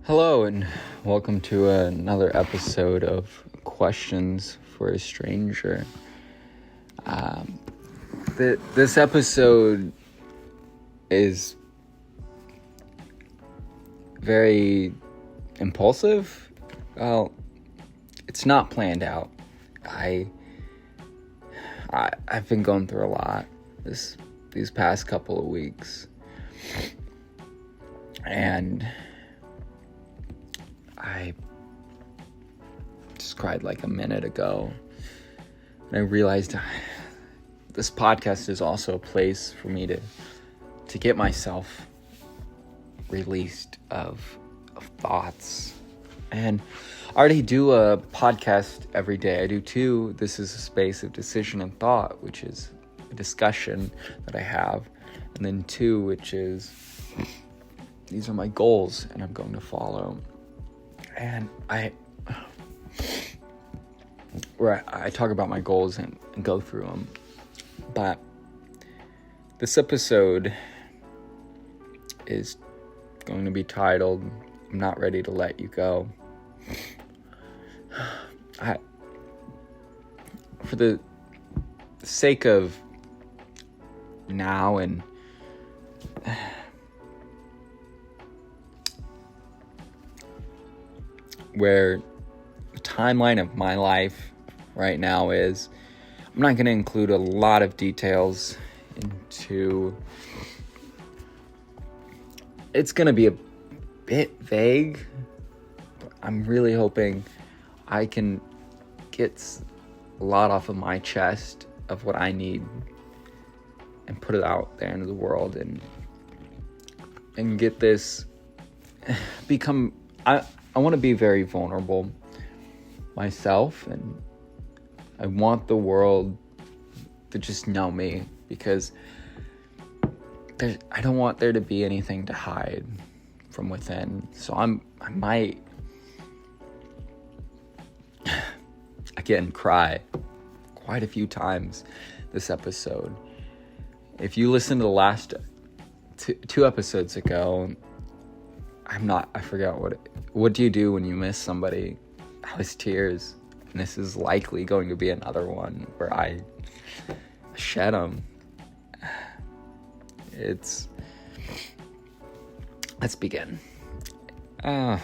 Hello, and welcome to another episode of Questions for a Stranger. This episode is very impulsive. Well, it's not planned out. I've been going through a lot these past couple of weeks, and I just cried like a minute ago, and I realized this podcast is also a place for me to get myself released of thoughts. And I already do a podcast every day. I do two. This is a space of decision and thought, which is a discussion that I have, and then two, which is these are my goals and I'm going to follow. And I talk about my goals and go through them. But this episode is going to be titled, I'm Not Ready to Let You Go. For the sake of now and where the timeline of my life right now is, I'm not going to include a lot of details into. It's going to be a bit vague, but I'm really hoping I can get a lot off of my chest of what I need and put it out there into the world and get this become. I want to be very vulnerable myself, and I want the world to just know me, because I don't want there to be anything to hide from within. So I might again cry quite a few times this episode. If you listen to the last two episodes ago, I forgot what do you do when you miss somebody? That was tears. And this is likely going to be another one where I shed them. Let's begin. I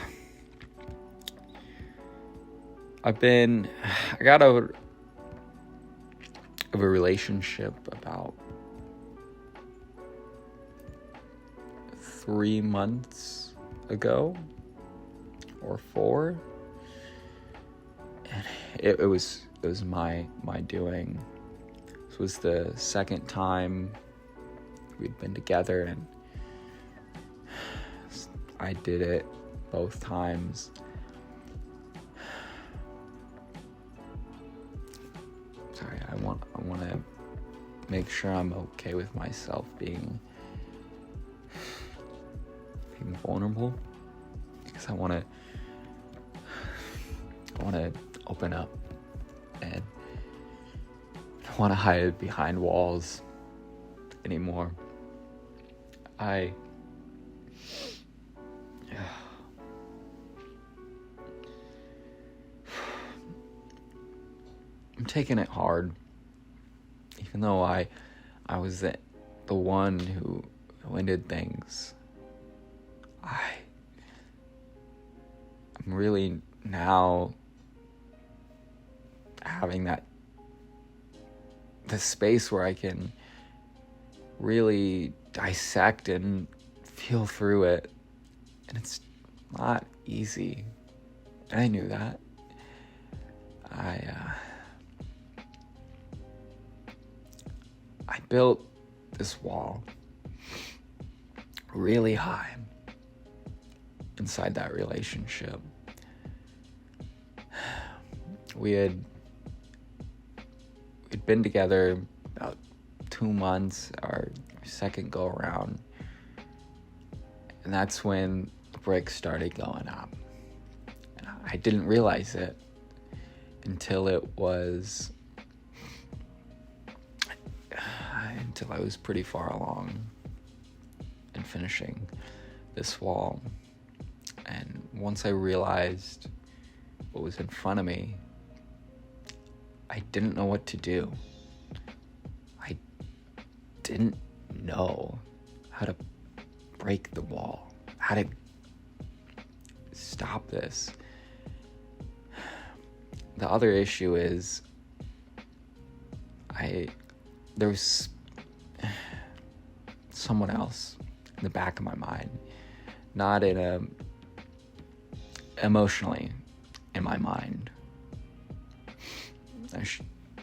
got out of a relationship about 3 months ago or 4, and it was my doing. This was the second time we'd been together, and I did it both times. Sorry, I want to make sure I'm okay with myself being vulnerable, because I want to open up, and I don't want to hide behind walls anymore. I'm taking it hard, even though I was the one who ended things. I'm really now having the space where I can really dissect and feel through it, and it's not easy, and I knew that. I built this wall really high inside that relationship. We'd been together about 2 months, our second go around, and that's when the bricks started going up. And I didn't realize it until I was pretty far along in finishing this wall. And once I realized what was in front of me, I didn't know what to do. I didn't know how to break the wall, how to stop this. The other issue is there was someone else in the back of my mind, not emotionally in my mind.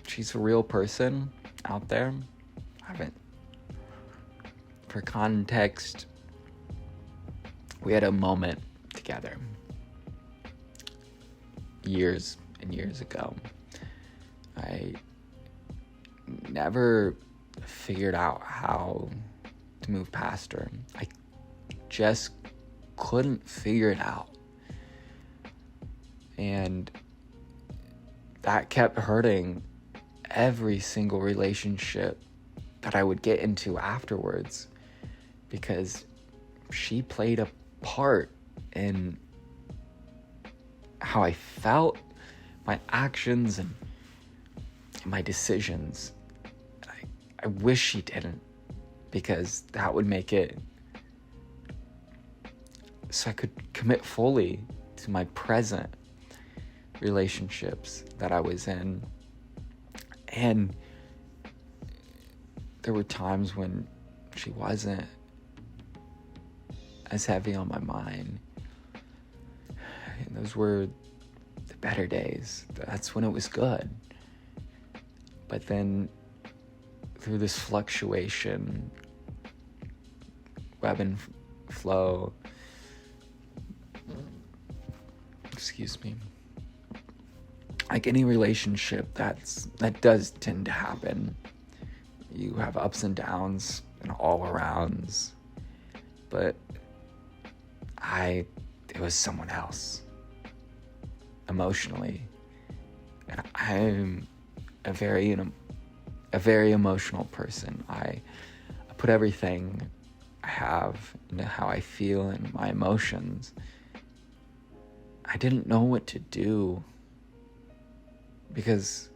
She's a real person out there. For context, we had a moment together years and years ago. I never figured out how to move past her. I just couldn't figure it out. And that kept hurting every single relationship that I would get into afterwards, because she played a part in how I felt, my actions, and my decisions. I wish she didn't, because that would make it so I could commit fully to my present relationships that I was in. And there were times when she wasn't as heavy on my mind. And those were the better days. That's when it was good. But then through this fluctuation, ebb and flow, excuse me, like any relationship, that does tend to happen. You have ups and downs and all arounds, but it was someone else emotionally, and I'm a very emotional person. I put everything I have into how I feel and my emotions. I didn't know what to do, because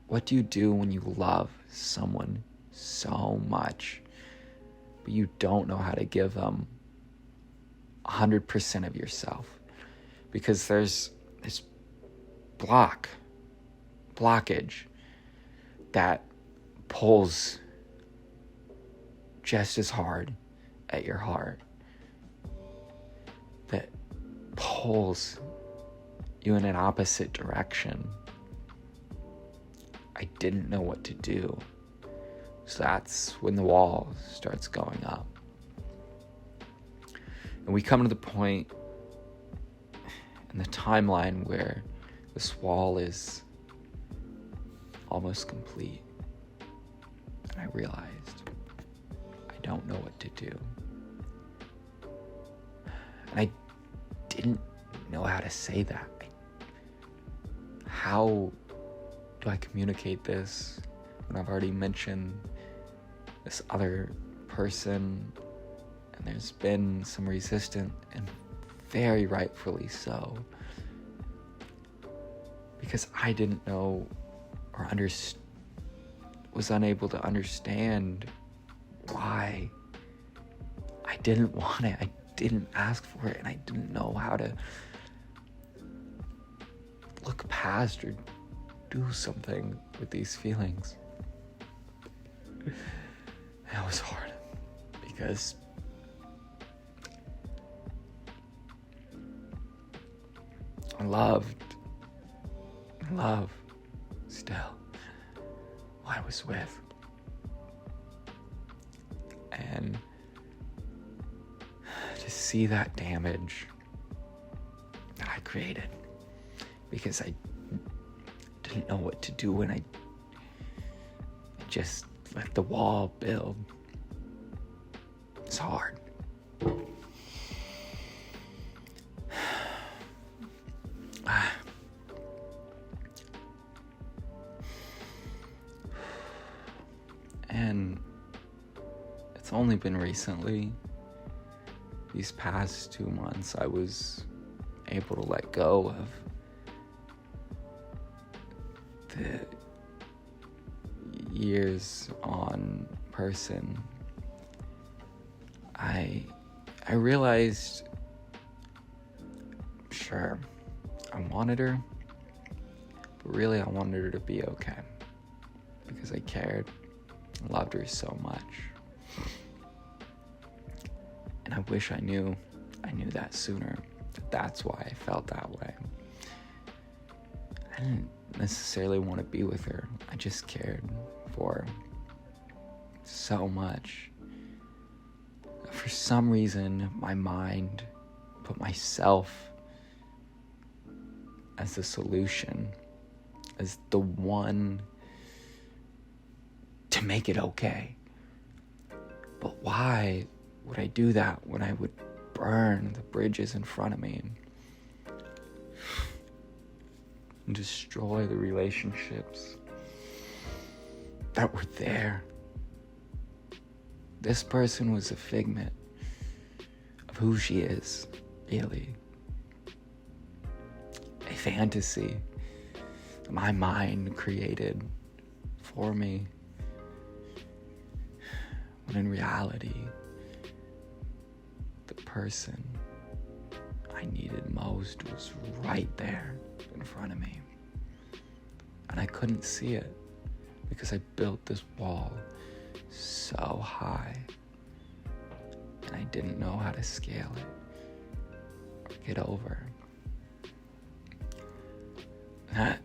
what do you do when you love someone so much, but you don't know how to give them 100% of yourself? Because there's this blockage that pulls just as hard at your heart, that pulls you in an opposite direction. I didn't know what to do. So that's when the wall starts going up. And we come to the point in the timeline where this wall is almost complete. And I realized I don't know what to do. And I didn't know how to say that. How do I communicate this when I've already mentioned this other person, and there's been some resistance, and very rightfully so, because I didn't know or was unable to understand why I didn't want it. I didn't ask for it, and I didn't know how to look past or do something with these feelings. That was hard, because I love still who I was with. And to see that damage that I created, because I didn't know what to do, and I just let the wall build. It's hard. And it's only been recently, these past 2 months, I was able to let go of the years on person. I realized, sure, I wanted her, but really I wanted her to be okay, because I cared and loved her so much. And I wish I knew that sooner, that's why I felt that way. I didn't necessarily want to be with her, I just cared for her so much. For some reason, my mind put myself as the solution, as the one to make it okay. But why would I do that when I would burn the bridges in front of me and destroy the relationships that were there? This person was a figment of who she is, really. A fantasy that my mind created for me, when in reality, the person I needed most was right there in front of me. And I couldn't see it because I built this wall so high, and I didn't know how to scale it or get over. That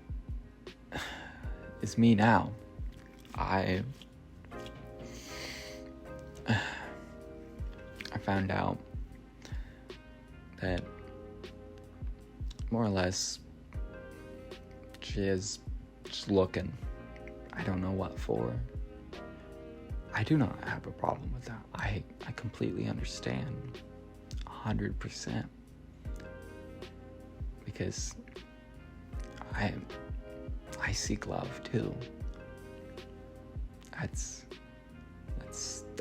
is me now. I found out that more or less she is just looking. I don't know what for. I do not have a problem with that. I completely understand 100%, because I seek love too. That's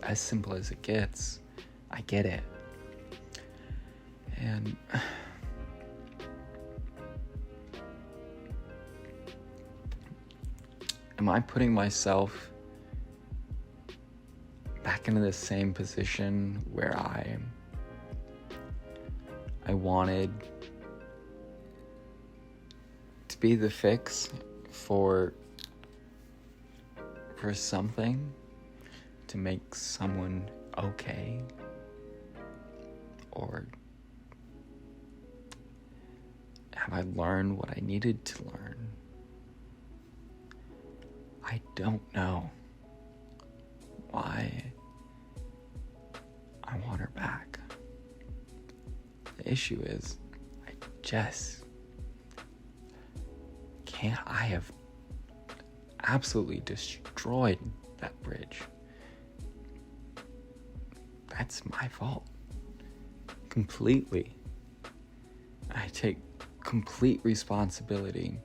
as simple as it gets. I get it. And am I putting myself back into the same position where I wanted to be the fix for something, to make someone okay? Or have I learned what I needed to learn? I don't know why I want her back. The issue is, I just can't. I have absolutely destroyed that bridge. That's my fault. Completely. I take complete responsibility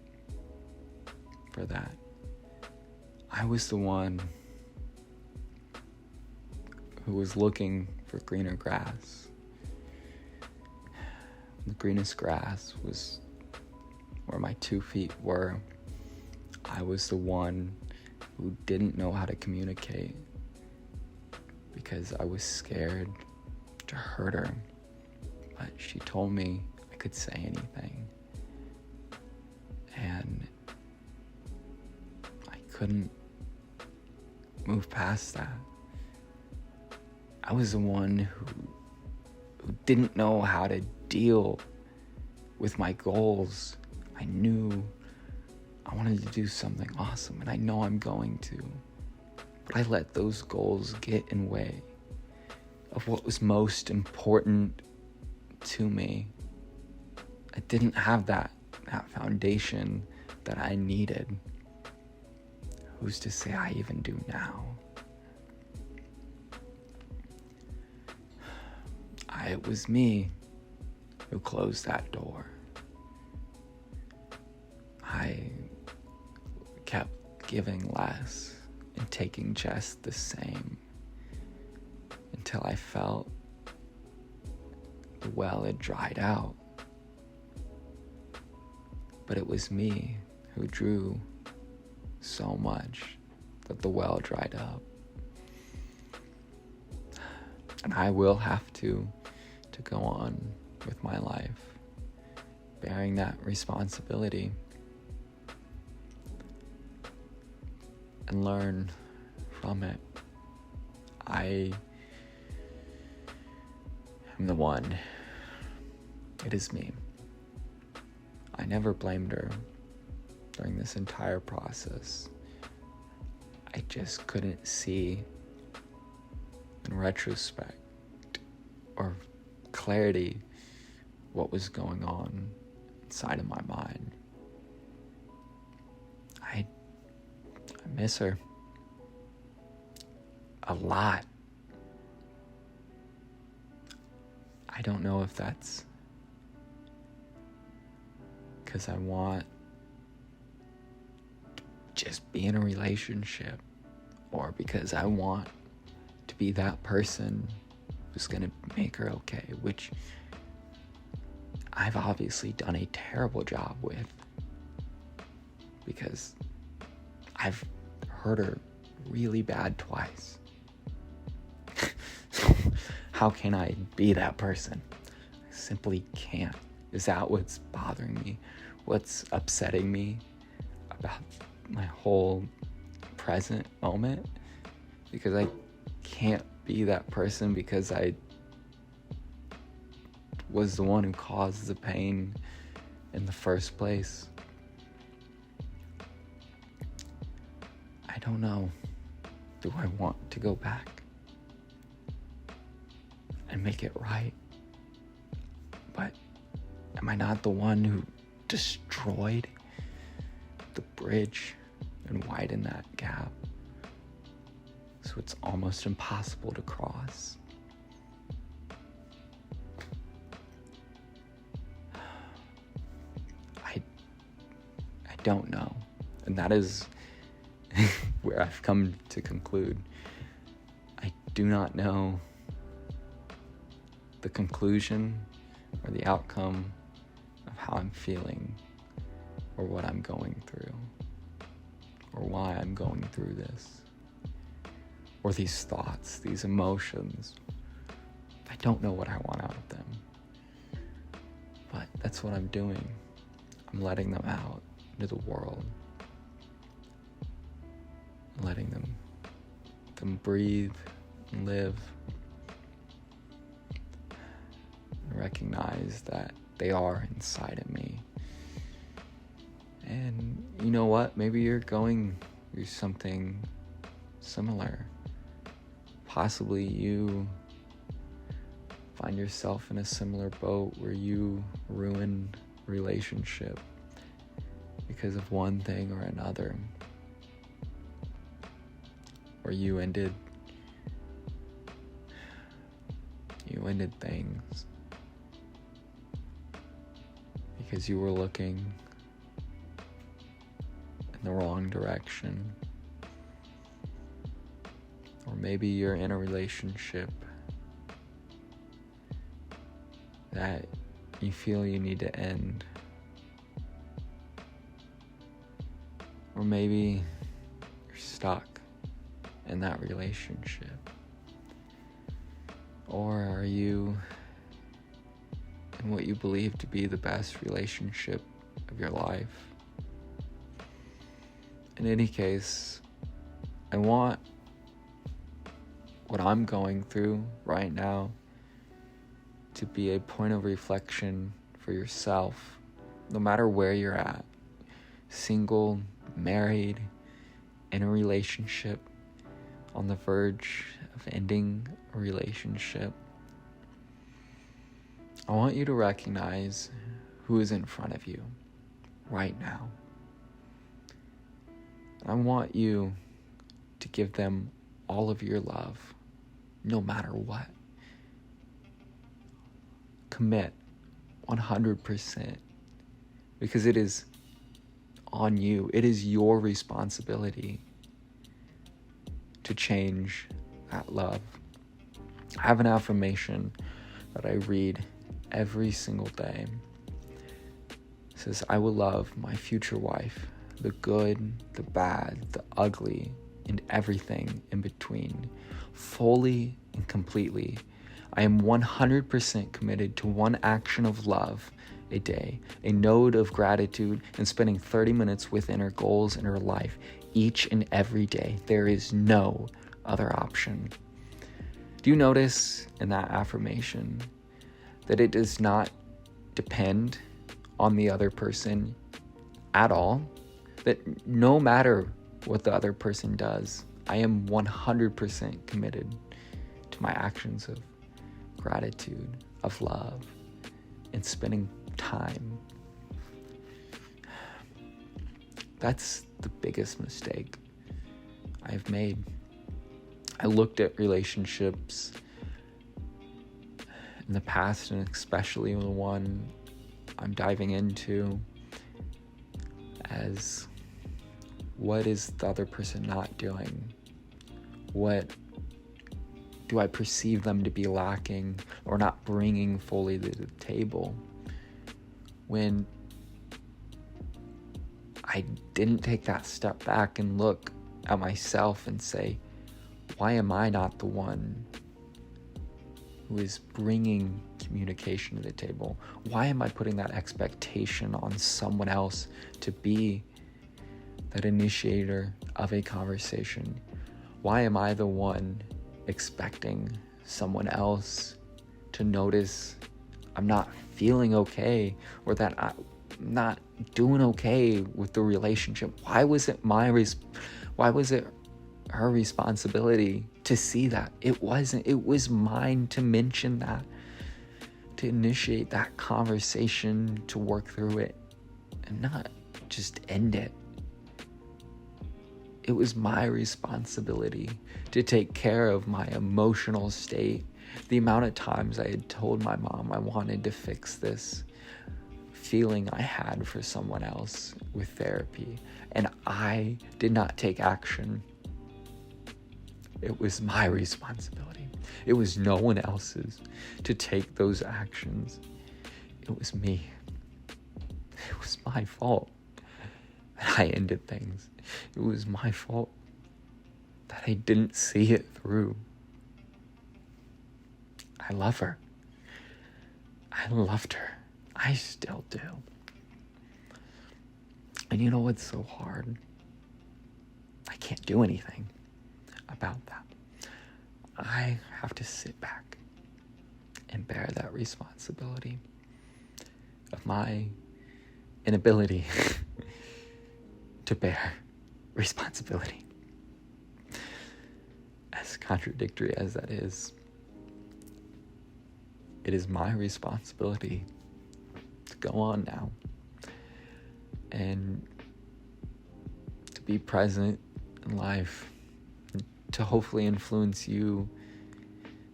for that. I was the one who was looking for greener grass. The greenest grass was where my 2 feet were. I was the one who didn't know how to communicate because I was scared to hurt her. But she told me I could say anything. And I couldn't move past that. I was the one who didn't know how to deal with my goals. I knew I wanted to do something awesome, and I know I'm going to. But I let those goals get in way of what was most important to me. I didn't have that foundation that I needed. Who's to say I even do now? It was me who closed that door. I kept giving less and taking just the same until I felt the well had dried out. But it was me who drew so much that the well dried up. And I will have to go on with my life, bearing that responsibility, and learn from it. I am the one. It is me. I never blamed her during this entire process. I just couldn't see in retrospect or clarity what was going on inside of my mind. I miss her a lot. I don't know if that's because I want to just be in a relationship, or because I want to be that person who's gonna make her okay, which I've obviously done a terrible job with, because I've hurt her really bad twice. So how can I be that person? I simply can't. Is that what's bothering me? What's upsetting me about my whole present moment? Because I can't be that person because I was the one who caused the pain in the first place. I don't know. Do I want to go back and make it right? But am I not the one who destroyed the bridge and widened that gap so it's almost impossible to cross? I don't know. And that is where I've come to conclude. I do not know the conclusion or the outcome of how I'm feeling, or what I'm going through, or why I'm going through this, or these thoughts, these emotions. I don't know what I want out of them, but that's what I'm doing. I'm letting them out into the world, letting them breathe and live, and recognize that they are inside of me. And you know what? Maybe you're going through something similar. Possibly you find yourself in a similar boat where you ruined a relationship because of one thing or another. Or you ended things because you were looking in the wrong direction. Or maybe you're in a relationship that you feel you need to end. Or maybe you're stuck in that relationship. Or are you in what you believe to be the best relationship of your life? In any case, I want what I'm going through right now to be a point of reflection for yourself, no matter where you're at. Single, married, in a relationship, on the verge of ending a relationship. I want you to recognize who is in front of you right now. I want you to give them all of your love, no matter what. Commit 100%, because it is on you. It is your responsibility to change that love. I have an affirmation that I read every single day. It says, I will love my future wife, the good, the bad, the ugly, and everything in between, fully and completely. I am 100% committed to one action of love a day, a node of gratitude, and spending 30 minutes within her goals in her life each and every day. There is no other option. Do you notice in that affirmation that it does not depend on the other person at all? That no matter what the other person does, I am 100% committed to my actions of gratitude, of love, and spending time. That's the biggest mistake I've made. I looked at relationships in the past, and especially the one I'm diving into, as what is the other person not doing? What do I perceive them to be lacking or not bringing fully to the table? When I didn't take that step back and look at myself and say, why am I not the one who is bringing communication to the table? Why am I putting that expectation on someone else to be that initiator of a conversation? Why am I the one expecting someone else to notice I'm not feeling okay, or that I'm not doing okay with the relationship? Why was it her responsibility to see that? It wasn't. It was mine to mention that, to initiate that conversation, to work through it, and not just end it. It was my responsibility to take care of my emotional state. The amount of times I had told my mom I wanted to fix this feeling I had for someone else with therapy, and I did not take action. It was my responsibility. It was no one else's to take those actions. It was me. It was my fault that I ended things. It was my fault that I didn't see it through. I love her. I loved her. I still do. And you know what's so hard? I can't do anything about that. I have to sit back and bear that responsibility of my inability to bear responsibility. As contradictory as that is, it is my responsibility to go on now and to be present in life, to hopefully influence you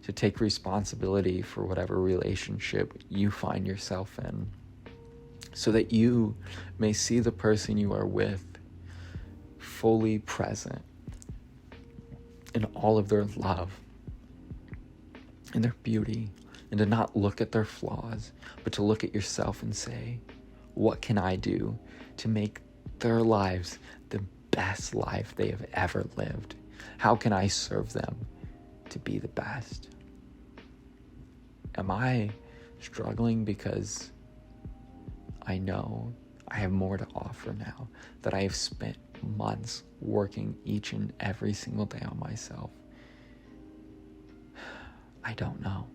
to take responsibility for whatever relationship you find yourself in, so that you may see the person you are with fully present in all of their love and their beauty, and to not look at their flaws, but to look at yourself and say, what can I do to make their lives the best life they have ever lived? How can I serve them to be the best? Am I struggling because I know I have more to offer now that I have spent months working each and every single day on myself? I don't know,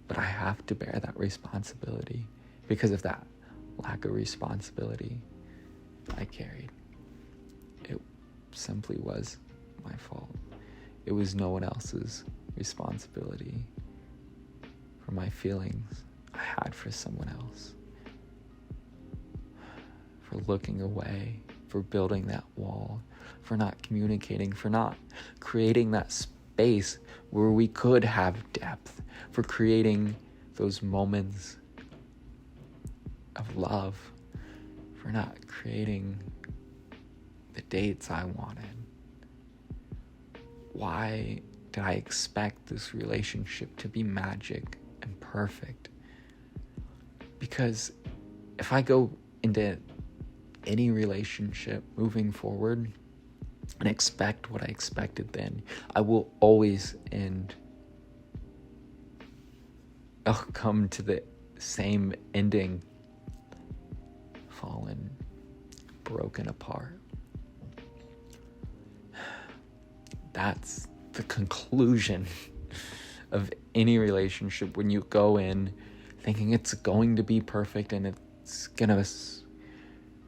but I have to bear that responsibility because of that lack of responsibility I carried. It simply was my fault. It was no one else's responsibility for my feelings I had for someone else, for looking away, for building that wall, for not communicating, for not creating that space where we could have depth, for creating those moments of love, for not creating the dates I wanted. Why did I expect this relationship to be magic and perfect Because if I go into any relationship moving forward and expect what I expected then, I will always I'll come to the same ending, fallen, broken apart. That's the conclusion of any relationship when you go in thinking it's going to be perfect and it's gonna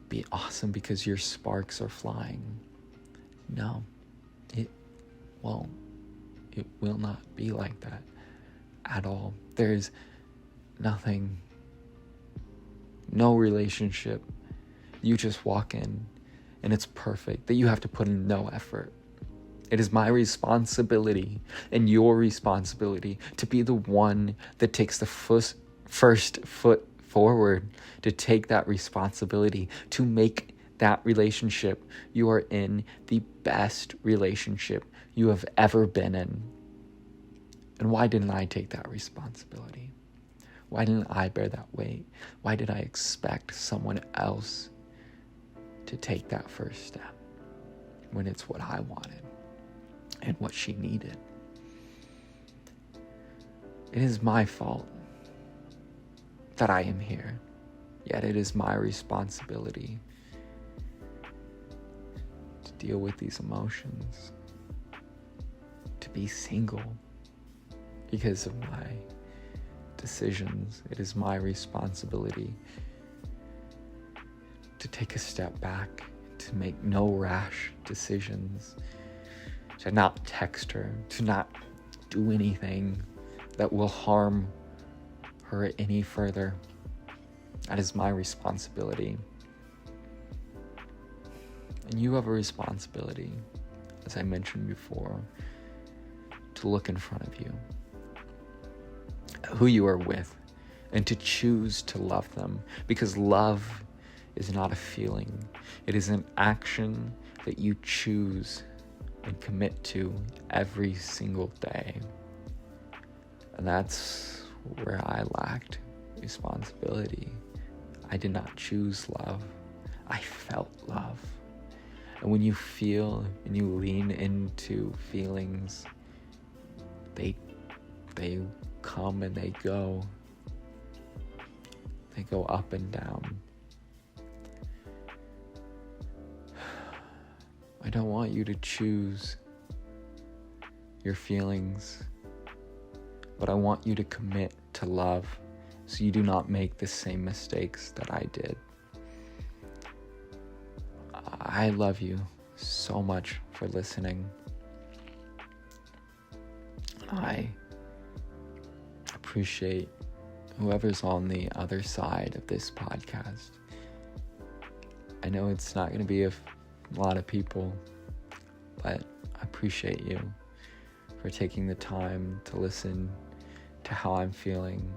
be awesome because your sparks are flying. No, it won't. It will not be like that at all. There's nothing, no relationship. You just walk in and it's perfect, that you have to put in no effort. It is my responsibility and your responsibility to be the one that takes the first foot forward, to take that responsibility, to make that relationship you are in the best relationship you have ever been in. And why didn't I take that responsibility? Why didn't I bear that weight? Why did I expect someone else to take that first step when it's what I wanted and what she needed? It is my fault that I am here, yet it is my responsibility to deal with these emotions, to be single because of my decisions. It is my responsibility to take a step back, to make no rash decisions, to not text her, to not do anything that will harm her any further. That is my responsibility. And you have a responsibility, as I mentioned before, to look in front of you, who you are with, and to choose to love them. Because love is not a feeling. It is an action that you choose and commit to every single day. And that's where I lacked responsibility. I did not choose love. I felt love. And when you feel and you lean into feelings, they come and they go. They go up and down. I don't want you to choose your feelings, but I want you to commit to love so you do not make the same mistakes that I did. I love you so much for listening. I appreciate whoever's on the other side of this podcast. I know it's not going to be a lot of people, but I appreciate you for taking the time to listen to how I'm feeling.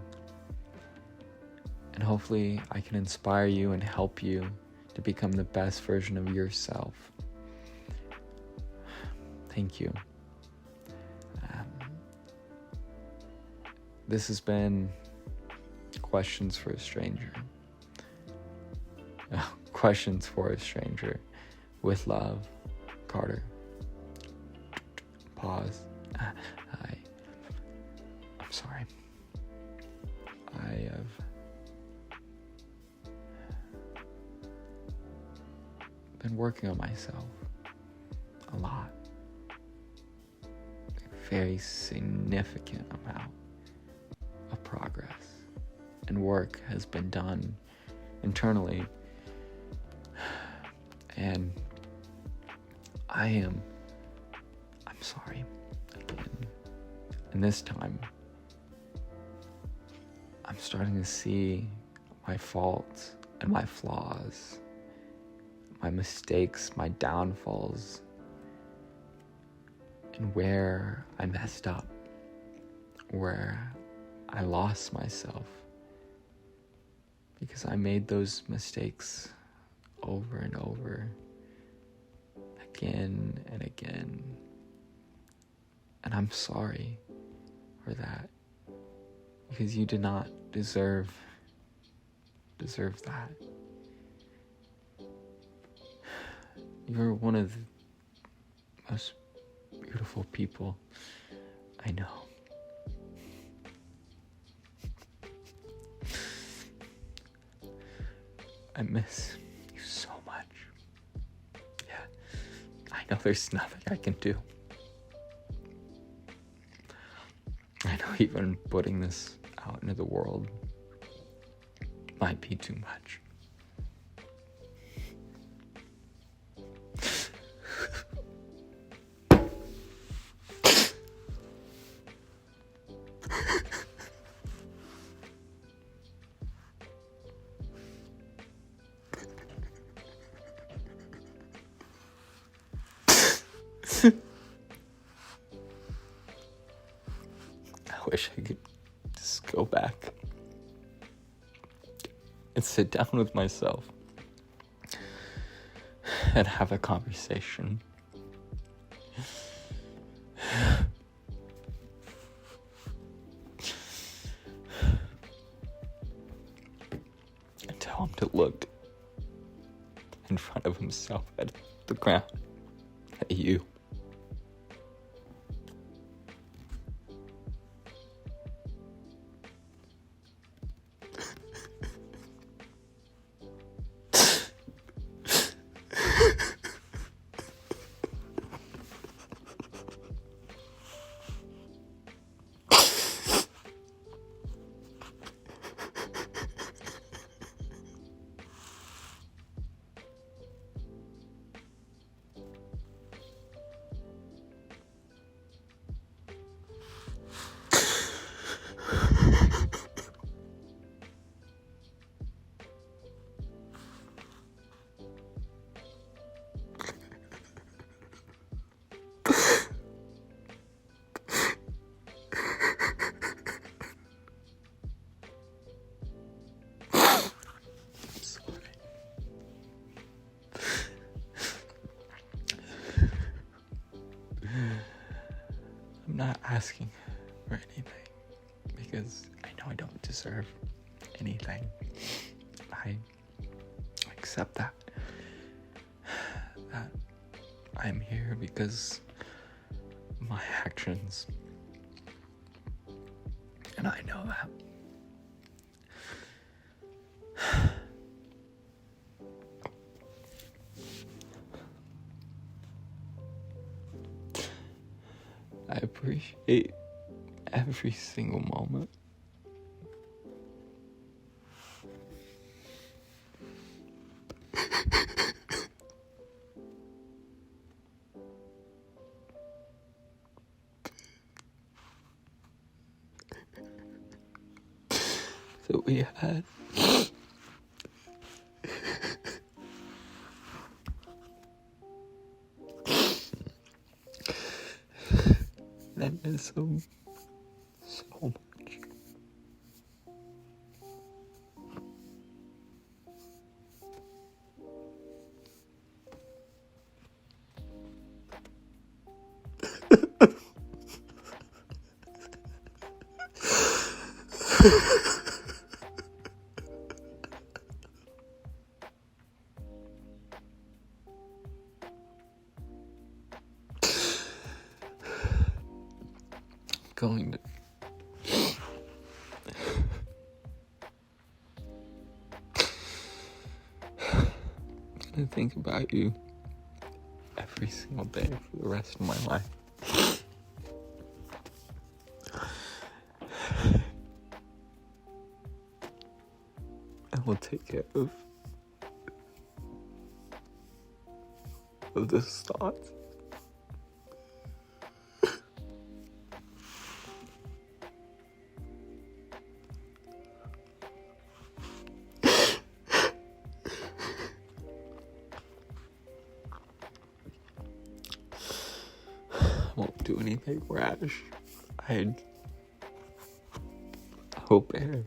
And hopefully I can inspire you and help you to become the best version of yourself. Thank you. This has been Questions for a Stranger. Questions for a Stranger. With love, Carter. Pause. I'm sorry. I have been working on myself a lot. A very significant amount of progress and work has been done internally. And I'm sorry again. And this time, I'm starting to see my faults and my flaws, my mistakes, my downfalls, and where I messed up, where I lost myself, because I made those mistakes over and over, again and again. And I'm sorry for that, because you did not deserve deserve that. You're one of the most beautiful people I know. I miss you so much. Yeah, I know there's nothing I can do. I know even putting this out into the world might be too much. I wish I could just go back and sit down with myself and have a conversation. And tell him to look in front of himself at the ground, at you. I'm not asking for anything because I know I don't deserve anything. I accept that I'm here because my actions, and I know that. I appreciate every single moment. That we had. And I miss him so much. Going to think about you every single day for the rest of my life. I will take care of this thought. I won't do anything rash. I hope my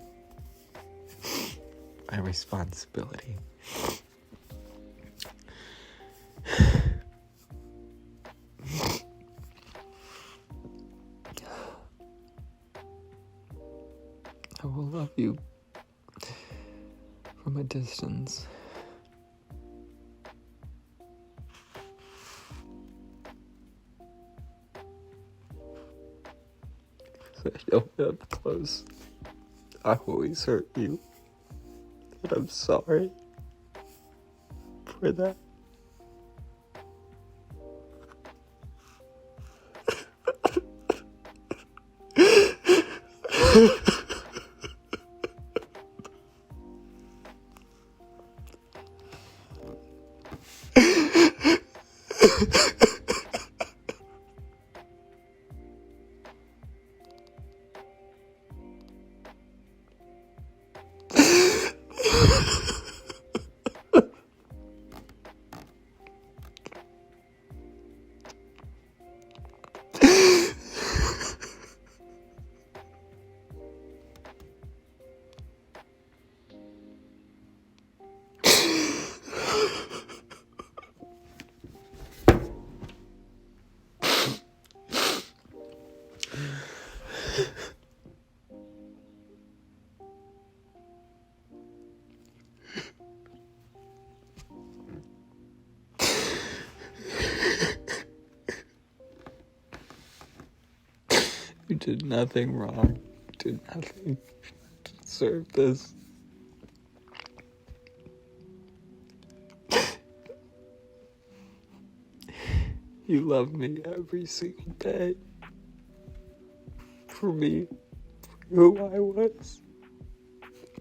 responsibility. I will love you from a distance. I know up close I always hurt you, and I'm sorry for that. You did nothing wrong. You did nothing to deserve this. You loved me every single day. For me, for who I was.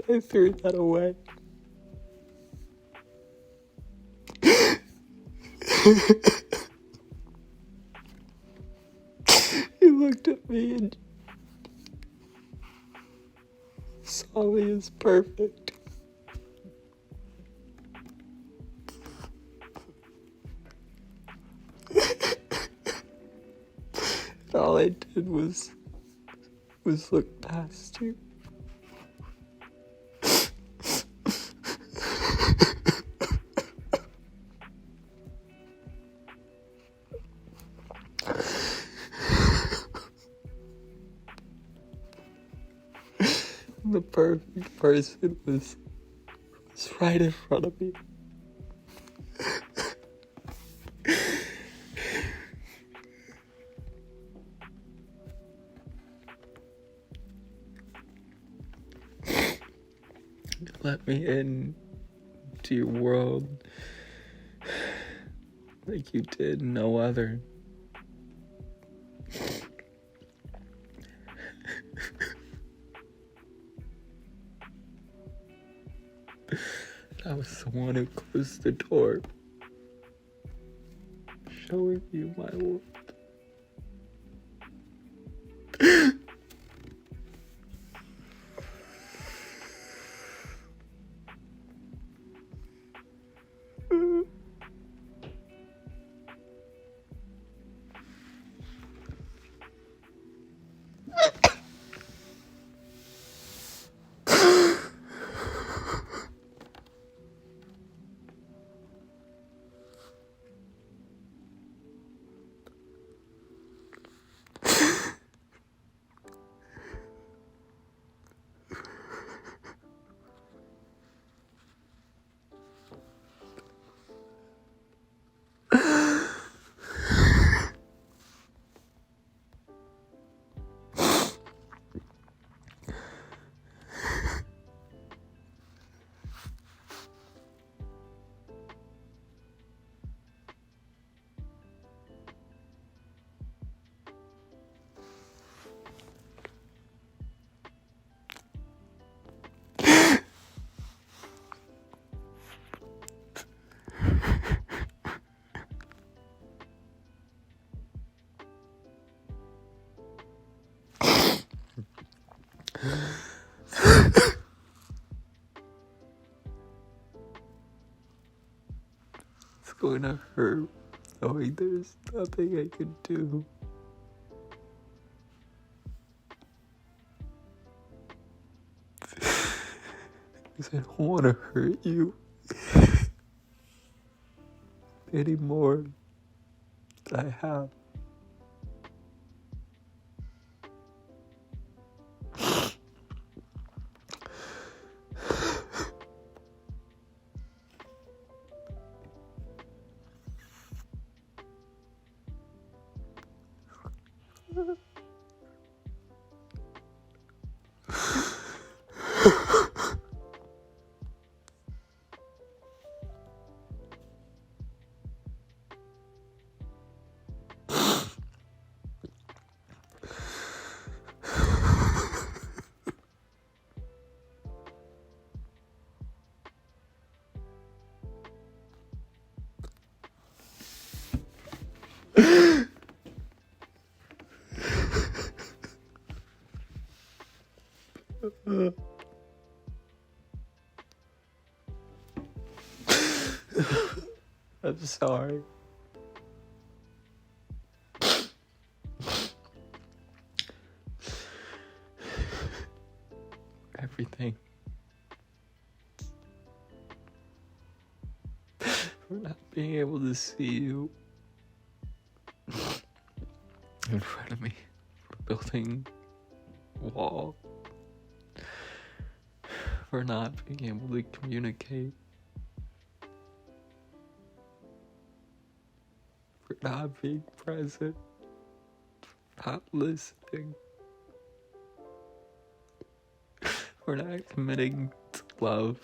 I threw that away. You looked at me and saw me as perfect. And all I did was look past you. The perfect person was right in front of me. Let me in to your world like you did no other. I was the one who closed the door, showing you my world. It's going to hurt knowing there's nothing I can do. Because I don't want to hurt you anymore than I have. I'm sorry. Everything. For not being able to see you in front of me. For building a wall. For not being able to communicate. For not being present. For not listening. For not committing to love.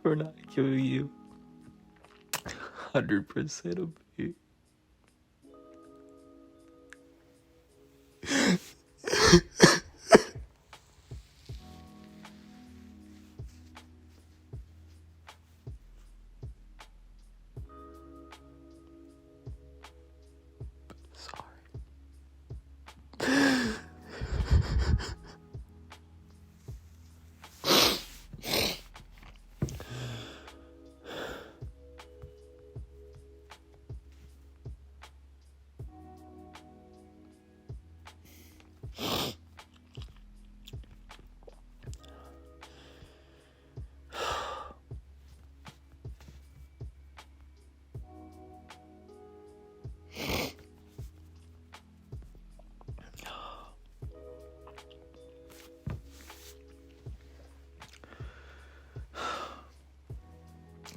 For not giving you 100% of me.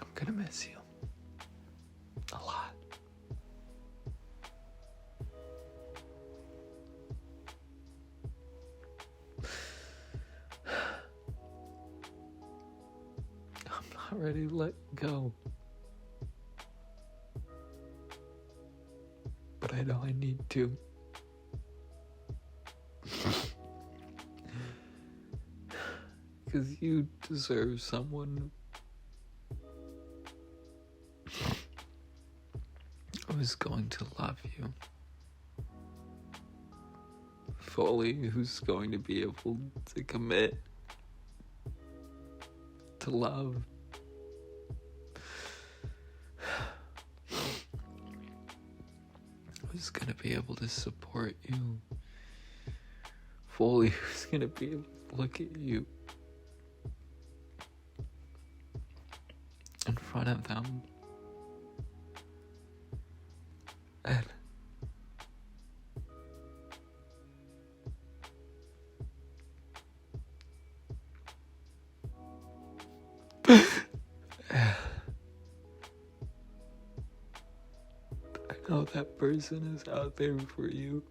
I'm gonna miss you. A lot. I'm not ready to let go. But I know I need to. Because you deserve someone who's going to love you fully, who's going to be able to commit to love. Who's going to be able to support you fully, who's going to be able to look at you in front of them and I know that person is out there for you.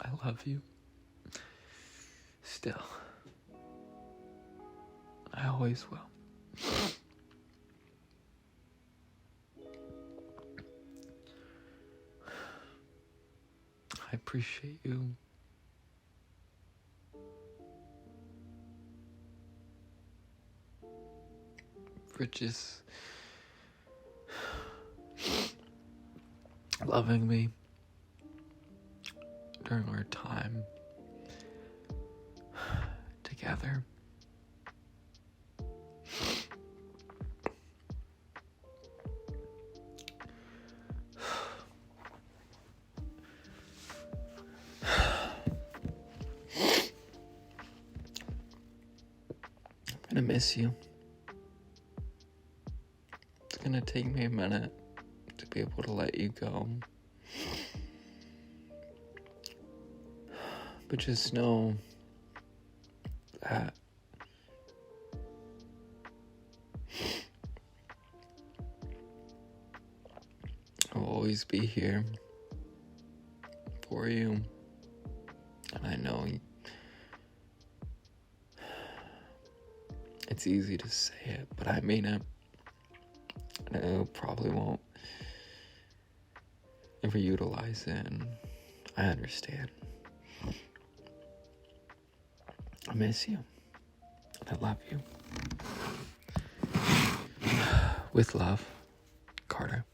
I love you. Still. I always will. I appreciate you. For just loving me during our time together. I miss you. It's gonna take me a minute to be able to let you go. But just know that I'll always be here for you. And I know it's easy to say it, but I mean it. And I probably won't ever utilize it, and I understand. I miss you, and I love you. With love, Carter.